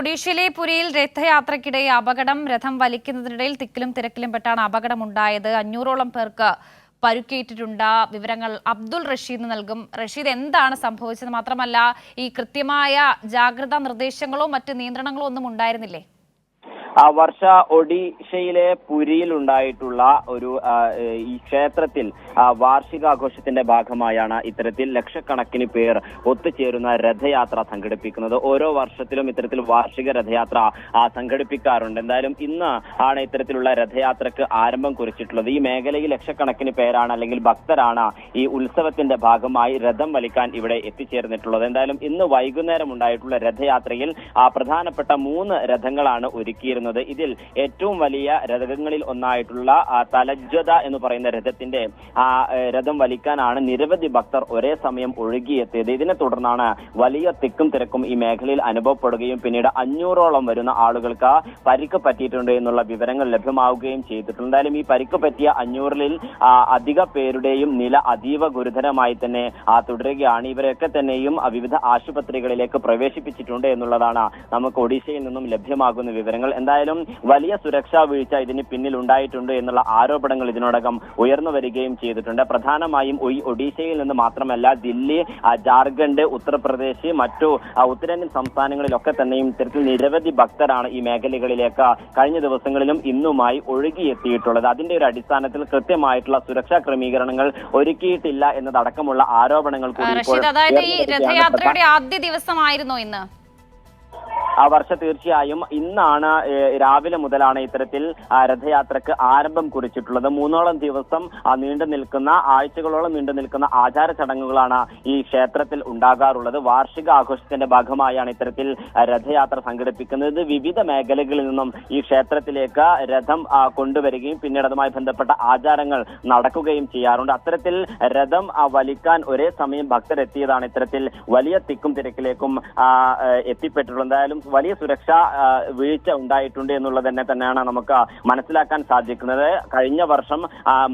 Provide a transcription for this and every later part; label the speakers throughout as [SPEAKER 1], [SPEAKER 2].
[SPEAKER 1] ഒഡീഷയിലെ പുരിയിൽ രഥയാത്രയ്ക്കിടെ അപകടം. രഥം വലിക്കുന്നതിനിടയിൽ തിക്കിലും തിരക്കിലും പെട്ടാണ് അപകടമുണ്ടായത്. 500ഓളം പേർക്ക് പരുക്കേറ്റിട്ടുണ്ട്. വിവരങ്ങൾ അബ്ദുൾ റഷീദ് നൽകും. റഷീദ്, എന്താണ് സംഭവിച്ചത്? മാത്രമല്ല, ഈ കൃത്യമായ ജാഗ്രതാ നിർദ്ദേശങ്ങളോ മറ്റ് നിയന്ത്രണങ്ങളോ ഒന്നും ഉണ്ടായിരുന്നില്ലേ?
[SPEAKER 2] വർഷ, ഒഡീഷയിലെ പുരിയിൽ ഉണ്ടായിട്ടുള്ള ഒരു ഈ ക്ഷേത്രത്തിൽ വാർഷികാഘോഷത്തിന്റെ ഭാഗമായാണ് ഇത്തരത്തിൽ ലക്ഷക്കണക്കിന് പേർ ഒത്തുചേരുന്ന രഥയാത്ര സംഘടിപ്പിക്കുന്നത്. ഓരോ വർഷത്തിലും ഇത്തരത്തിൽ വാർഷിക രഥയാത്ര സംഘടിപ്പിക്കാറുണ്ട്. എന്തായാലും ഇന്ന് ആണ് ഇത്തരത്തിലുള്ള രഥയാത്രക്ക് ആരംഭം കുറിച്ചിട്ടുള്ളത്. ഈ മേഖലയിൽ ലക്ഷക്കണക്കിന് പേരാണ് അല്ലെങ്കിൽ ഭക്തരാണ് ഈ ഉത്സവത്തിന്റെ ഭാഗമായി രഥം വലിക്കാൻ ഇവിടെ എത്തിച്ചേർന്നിട്ടുള്ളത്. എന്തായാലും ഇന്ന് വൈകുന്നേരം ഉണ്ടായിട്ടുള്ള രഥയാത്രയിൽ പ്രധാനപ്പെട്ട 3 രഥങ്ങളാണ് ഒരുക്കിയിരുന്നത്. ഇതിൽ ഏറ്റവും വലിയ രഥങ്ങളിൽ ഒന്നായിട്ടുള്ള തലജ്വത എന്ന് പറയുന്ന രഥത്തിന്റെ രഥം വലിക്കാനാണ് നിരവധി ഭക്തർ ഒരേ സമയം ഒഴുകിയെത്തിയത്. ഇതിനെ തുടർന്നാണ് വലിയ തിക്കും തിരക്കും ഈ മേഖലയിൽ അനുഭവപ്പെടുകയും പിന്നീട് 500ഓളം വരുന്ന ആളുകൾക്ക് പരിക്ക് പറ്റിയിട്ടുണ്ട് എന്നുള്ള വിവരങ്ങൾ ലഭ്യമാവുകയും ചെയ്തിട്ടുണ്ട്. എന്തായാലും ഈ പരിക്ക് പറ്റിയ 500-ൽ അധിക പേരുടെയും നില അതീവ ഗുരുതരമായി തന്നെ തുടരുകയാണ്. ഇവരൊക്കെ തന്നെയും വിവിധ ആശുപത്രികളിലേക്ക് പ്രവേശിപ്പിച്ചിട്ടുണ്ട് എന്നുള്ളതാണ് നമുക്ക് ഒഡീഷയിൽ നിന്നും ലഭ്യമാകുന്ന വിവരങ്ങൾ. എന്തായാലും വലിയ സുരക്ഷാ വീഴ്ച ഇതിന് പിന്നിൽ ഉണ്ടായിട്ടുണ്ട് എന്നുള്ള ആരോപണങ്ങൾ ഇതിനോടകം ഉയർന്നു വരികയും ചെയ്തിട്ടുണ്ട്. പ്രധാനമായും ഒഡീഷയിൽ നിന്ന് മാത്രമല്ല, ദില്ലി, ജാർഖണ്ഡ്, ഉത്തർപ്രദേശ്, മറ്റു ഉത്തരേന്ത്യൻ സംസ്ഥാനങ്ങളിലൊക്കെ തന്നെയും ഇത്തരത്തിൽ നിരവധി ഭക്തരാണ് ഈ മേഖലകളിലേക്ക് കഴിഞ്ഞ ദിവസങ്ങളിലും ഇന്നുമായി ഒഴുകിയെത്തിയിട്ടുള്ളത്. അതിന്റെ ഒരു അടിസ്ഥാനത്തിൽ കൃത്യമായിട്ടുള്ള സുരക്ഷാ ക്രമീകരണങ്ങൾ ഒരുക്കിയിട്ടില്ല എന്നതടക്കമുള്ള ആരോപണങ്ങൾ കൂടി
[SPEAKER 1] അതായത് ഈ രഥയാത്രയുടെ ആദ്യ ദിവസമായിരുന്നോ ഇന്ന്?
[SPEAKER 2] വർഷ, തീർച്ചയായും ഇന്നാണ് രാവിലെ മുതലാണ് ഇത്തരത്തിൽ രഥയാത്രക്ക് ആരംഭം കുറിച്ചിട്ടുള്ളത്. 3ഓളം ദിവസം നീണ്ടു നിൽക്കുന്ന, ആഴ്ചകളോളം നീണ്ടു നിൽക്കുന്ന ആചാര ചടങ്ങുകളാണ് ഈ ക്ഷേത്രത്തിൽ ഉണ്ടാകാറുള്ളത്. വാർഷിക ആഘോഷത്തിന്റെ ഭാഗമായാണ് ഇത്തരത്തിൽ രഥയാത്ര സംഘടിപ്പിക്കുന്നത്. വിവിധ മേഖലകളിൽ നിന്നും ഈ ക്ഷേത്രത്തിലേക്ക് രഥം കൊണ്ടുവരികയും പിന്നീട് അതുമായി ബന്ധപ്പെട്ട ആചാരങ്ങൾ നടക്കുകയും ചെയ്യാറുണ്ട്. അത്തരത്തിൽ രഥം വലിക്കാൻ ഒരേ സമയം ഭക്തരെത്തിയതാണ് ഇത്തരത്തിൽ വലിയ തിക്കും തിരക്കിലേക്കും എത്തിപ്പെട്ടിട്ടുള്ളത്. എന്തായാലും വലിയ സുരക്ഷാ വീഴ്ച ഉണ്ടായിട്ടുണ്ട് എന്നുള്ളത് തന്നെയാണ് നമുക്ക് മനസ്സിലാക്കാൻ സാധിക്കുന്നത്. കഴിഞ്ഞ വർഷം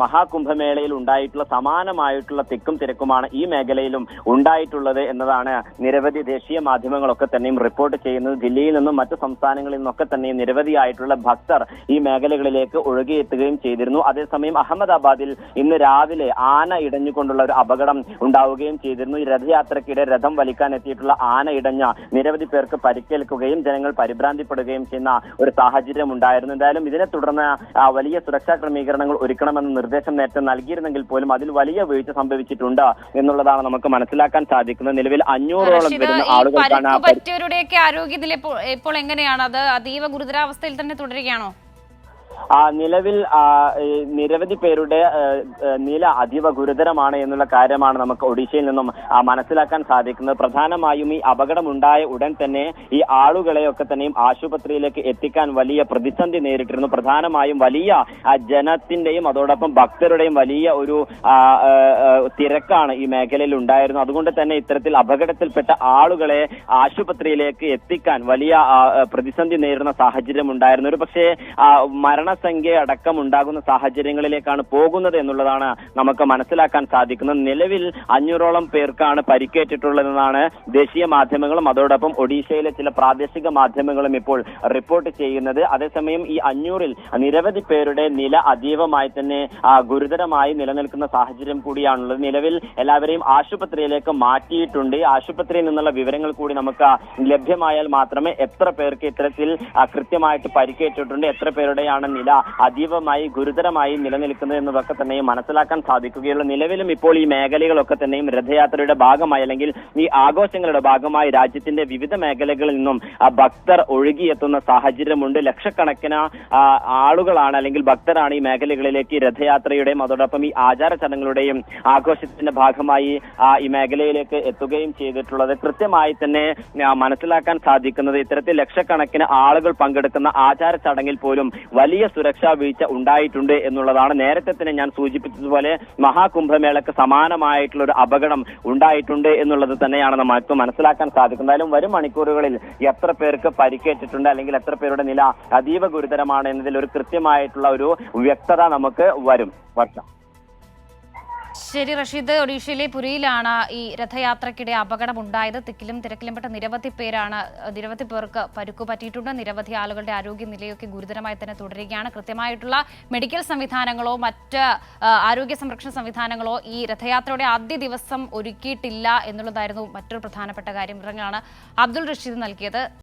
[SPEAKER 2] മഹാകുംഭമേളയിൽ ഉണ്ടായിട്ടുള്ള സമാനമായിട്ടുള്ള തിക്കും തിരക്കുമാണ് ഈ മേഖലയിലും ഉണ്ടായിട്ടുള്ളത് എന്നതാണ് നിരവധി ദേശീയ മാധ്യമങ്ങളൊക്കെ തന്നെയും റിപ്പോർട്ട് ചെയ്യുന്നത്. ദില്ലിയിൽ നിന്നും മറ്റു സംസ്ഥാനങ്ങളിൽ നിന്നൊക്കെ തന്നെയും നിരവധിയായിട്ടുള്ള ഭക്തർ ഈ മേഖലകളിലേക്ക് ഒഴുകിയെത്തുകയും ചെയ്തിരുന്നു. അതേസമയം അഹമ്മദാബാദിൽ ഇന്ന് രാവിലെ ആന ഇടഞ്ഞുകൊണ്ടുള്ള ഒരു അപകടം ഉണ്ടാവുകയും ചെയ്തിരുന്നു. ഈ രഥയാത്രക്കിടെ രഥം വലിക്കാൻ എത്തിയിട്ടുള്ള ആന ഇടഞ്ഞ നിരവധി പേർക്ക് പരിക്കേൽക്കുകയും ജനങ്ങൾ പരിഭ്രാന്തിപ്പെടുകയും ചെയ്യുന്ന ഒരു സാഹചര്യം ഉണ്ടായിരുന്നു. എന്തായാലും ഇതിനെ തുടർന്ന് വലിയ സുരക്ഷാ ക്രമീകരണങ്ങൾ ഒരുക്കണമെന്ന നിർദ്ദേശം നേരത്തെ നൽകിയിരുന്നെങ്കിൽ പോലും അതിൽ വലിയ വീഴ്ച സംഭവിച്ചിട്ടുണ്ട് എന്നുള്ളതാണ് നമുക്ക് മനസ്സിലാക്കാൻ സാധിക്കുന്നത്. നിലവിൽ 500ഓളം വരുന്ന ആളുകൾക്കാണ്
[SPEAKER 1] പറ്റിയവരുടെയൊക്കെ ആരോഗ്യനില ഇപ്പോൾ എങ്ങനെയാണ്? അത് അതീവ ഗുരുതരാവസ്ഥയിൽ തന്നെ തുടരുകയാണോ?
[SPEAKER 2] നിലവിൽ നിരവധി പേരുടെ നില അതീവ ഗുരുതരമാണ് എന്നുള്ള കാര്യമാണ് നമുക്ക് ഒഡീഷയിൽ നിന്നും മനസ്സിലാക്കാൻ സാധിക്കുന്നത്. പ്രധാനമായും ഈ അപകടമുണ്ടായ ഉടൻ തന്നെ ഈ ആളുകളെയൊക്കെ തന്നെയും ആശുപത്രിയിലേക്ക് എത്തിക്കാൻ വലിയ പ്രതിസന്ധി നേരിട്ടിരുന്നു. പ്രധാനമായും വലിയ ജനത്തിന്റെയും അതോടൊപ്പം ഭക്തരുടെയും വലിയ ഒരു തിരക്കാണ് ഈ മേഖലയിൽ ഉണ്ടായിരുന്നു. അതുകൊണ്ട് തന്നെ ഇത്തരത്തിൽ അപകടത്തിൽപ്പെട്ട ആളുകളെ ആശുപത്രിയിലേക്ക് എത്തിക്കാൻ വലിയ പ്രതിസന്ധി നേരിടുന്ന സാഹചര്യം ഉണ്ടായിരുന്നു. ഒരു പക്ഷേ മരണസംഖ്യ അടക്കം ഉണ്ടാകുന്ന സാഹചര്യങ്ങളിലേക്കാണ് പോകുന്നത് എന്നുള്ളതാണ് നമുക്ക് മനസ്സിലാക്കാൻ സാധിക്കുന്നത്. നിലവിൽ 500ഓളം പേർക്കാണ് പരിക്കേറ്റിട്ടുള്ളതെന്നാണ് ദേശീയ മാധ്യമങ്ങളും അതോടൊപ്പം ഒഡീഷയിലെ ചില പ്രാദേശിക മാധ്യമങ്ങളും ഇപ്പോൾ റിപ്പോർട്ട് ചെയ്യുന്നത്. അതേസമയം ഈ 500-ൽ നിരവധി പേരുടെ നില അതീവമായി തന്നെ ഗുരുതരമായി നിലനിൽക്കുന്ന സാഹചര്യം കൂടിയാണുള്ളത്. നിലവിൽ എല്ലാവരെയും ആശുപത്രിയിലേക്ക് മാറ്റിയിട്ടുണ്ട്. ആശുപത്രിയിൽ നിന്നുള്ള വിവരങ്ങൾ കൂടി നമുക്ക് ലഭ്യമായാൽ മാത്രമേ എത്ര പേർക്ക് ഇത്തരത്തിൽ കൃത്യമായിട്ട് പരിക്കേറ്റിട്ടുണ്ട്, എത്ര പേരുടെയാണ് നില അതീവമായി ഗുരുതരമായി നിലനിൽക്കുന്നത് എന്നതൊക്കെ തന്നെയും മനസ്സിലാക്കാൻ സാധിക്കുകയുള്ളൂ. നിലവിലും ഇപ്പോൾ ഈ മേഖലകളൊക്കെ തന്നെയും രഥയാത്രയുടെ ഭാഗമായി അല്ലെങ്കിൽ ഈ ആഘോഷങ്ങളുടെ ഭാഗമായി രാജ്യത്തിന്റെ വിവിധ മേഖലകളിൽ നിന്നും ഭക്തർ ഒഴുകിയെത്തുന്ന സാഹചര്യമുണ്ട്. ലക്ഷക്കണക്കിന് ആളുകളാണ് അല്ലെങ്കിൽ ഭക്തരാണ് ഈ മേഖലകളിലേക്ക് രഥയാത്രയുടെയും അതോടൊപ്പം ഈ ആചാര ചടങ്ങുകളുടെയും ആഘോഷത്തിന്റെ ഭാഗമായി ഈ മേഖലയിലേക്ക് എത്തുകയും ചെയ്തിട്ടുള്ളത്. കൃത്യമായി തന്നെ മനസ്സിലാക്കാൻ സാധിക്കുന്നത് ഇത്തരത്തിൽ ലക്ഷക്കണക്കിന് ആളുകൾ പങ്കെടുക്കുന്ന ആചാര ചടങ്ങിൽ പോലും വലിയ സുരക്ഷാ വീഴ്ച ഉണ്ടായിട്ടുണ്ട് എന്നുള്ളതാണ്. നേരത്തെ തന്നെ ഞാൻ സൂചിപ്പിച്ചതുപോലെ മഹാകുംഭമേളക്ക് സമാനമായിട്ടുള്ള ഒരു അപകടം ഉണ്ടായിട്ടുണ്ട് എന്നുള്ളത് തന്നെയാണ് നമുക്ക് മനസ്സിലാക്കാൻ സാധിക്കുന്നത്. എന്തായാലും വരും മണിക്കൂറുകളിൽ എത്ര പേർക്ക് പരിക്കേറ്റിട്ടുണ്ട് അല്ലെങ്കിൽ എത്ര പേരുടെ നില അതീവ ഗുരുതരമാണ് എന്നതിൽ ഒരു കൃത്യമായിട്ടുള്ള ഒരു വ്യക്തത നമുക്ക് വരും. വർഷം
[SPEAKER 1] ശരി റഷീദ്, ഒഡീഷയിലെ പുരിയിലാണ് ഈ രഥയാത്രയ്ക്കിടെ അപകടമുണ്ടായത്. തിക്കിലും തിരക്കിലും പെട്ട നിരവധി പേർക്ക് പരുക്കു പറ്റിയിട്ടുണ്ട്. നിരവധി ആളുകളുടെ ആരോഗ്യനിലയൊക്കെ ഗുരുതരമായി തന്നെ തുടരുകയാണ്. കൃത്യമായിട്ടുള്ള മെഡിക്കൽ സംവിധാനങ്ങളോ മറ്റ് ആരോഗ്യ സംരക്ഷണ സംവിധാനങ്ങളോ ഈ രഥയാത്രയുടെ ആദ്യ ദിവസം ഒരുക്കിയിട്ടില്ല എന്നുള്ളതായിരുന്നു മറ്റൊരു പ്രധാനപ്പെട്ട കാര്യം. വിവരങ്ങളാണ് അബ്ദുൾ റഷീദ് നൽകിയത്.